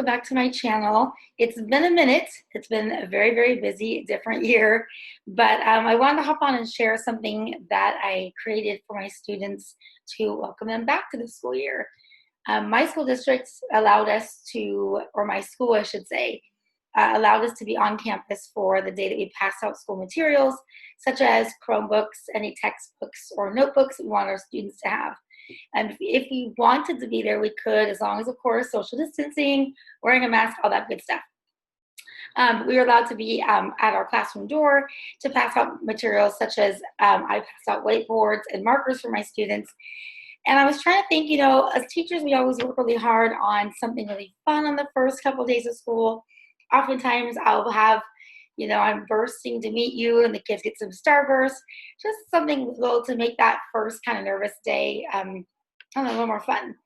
welcome back to my channel. It's been a minute. It's been a very, very busy, different year, but I wanted to hop on and share something that I created for my students to welcome them back to the school year. My school district allowed us to, or my school, I should say, allowed us to be on campus for the day that we pass out school materials, such as Chromebooks, any textbooks or notebooks we want our students to have. And if we wanted to be there, we could, as long as, of course, social distancing, wearing a mask, all that good stuff. We were allowed to be at our classroom door to pass out materials such as I passed out whiteboards and markers for my students. And I was trying to think, as teachers, we always work really hard on something really fun on the first couple of days of school. Oftentimes I'll have, I'm bursting to meet you and the kids get some Starburst, just something little to make that first kind of nervous day, a little more fun.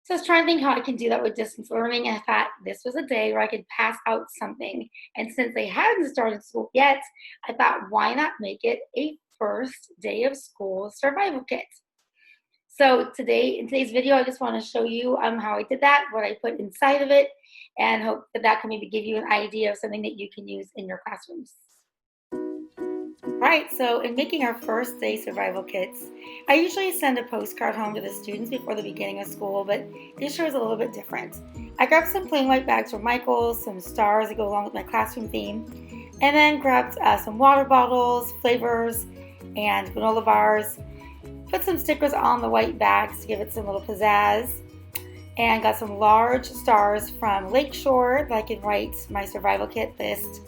So I was trying to think how I can do that with distance learning, and I thought this was a day where I could pass out something. And since they hadn't started school yet, I thought, why not make it a first day of school survival kit? So in today's video, I just want to show you how I did that, what I put inside of it, and hope that can maybe give you an idea of something that you can use in your classrooms. All right, so in making our first day survival kits, I usually send a postcard home to the students before the beginning of school, but this year was a little bit different. I grabbed some plain white bags from Michael's, some stars that go along with my classroom theme, and then grabbed some water bottles, flavors, and granola bars. Put some stickers on the white bags to give it some little pizzazz, and got some large stars from Lakeshore that I can write my survival kit list.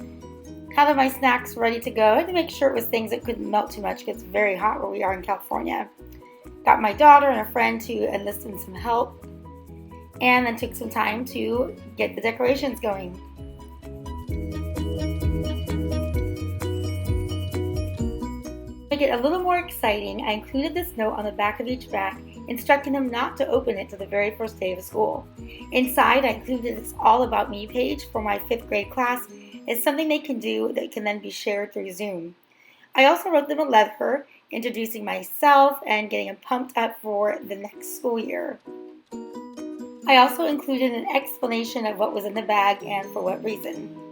Had my snacks ready to go. I had to make sure it was things that couldn't melt too much because it's very hot where we are in California. Got my daughter and a friend to enlist in some help, and then took some time to get the decorations going. To make it a little more exciting, I included this note on the back of each bag instructing them not to open it till the very first day of school. Inside, I included this All About Me page for my 5th grade class. It's something they can do that can then be shared through Zoom. I also wrote them a letter introducing myself and getting them pumped up for the next school year. I also included an explanation of what was in the bag and for what reason.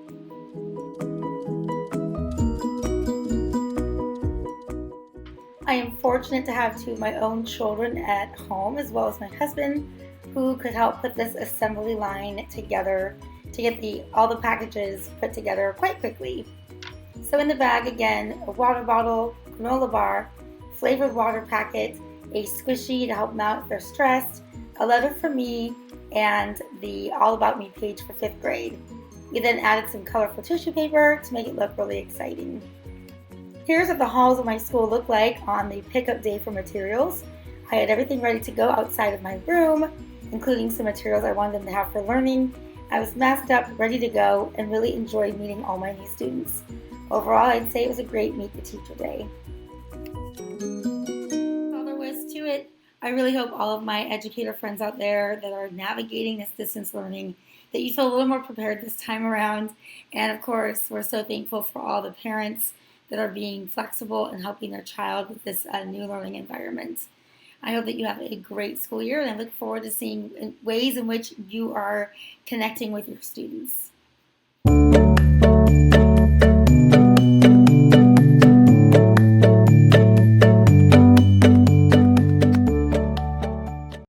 I am fortunate to have 2 of my own children at home, as well as my husband, who could help put this assembly line together to get all the packages put together quite quickly. So in the bag, again, a water bottle, granola bar, flavored water packet, a squishy to help them out if they're stressed, a letter from me, and the All About Me page for 5th grade. We then added some colorful tissue paper to make it look really exciting. Here's what the halls of my school look like on the pickup day for materials. I had everything ready to go outside of my room, including some materials I wanted them to have for learning. I was masked up, ready to go, and really enjoyed meeting all my new students. Overall, I'd say it was a great Meet the Teacher day. That's all there was to it. I really hope all of my educator friends out there that are navigating this distance learning, that you feel a little more prepared this time around. And of course, we're so thankful for all the parents that are being flexible and helping their child with this new learning environment. I hope that you have a great school year, and I look forward to seeing ways in which you are connecting with your students.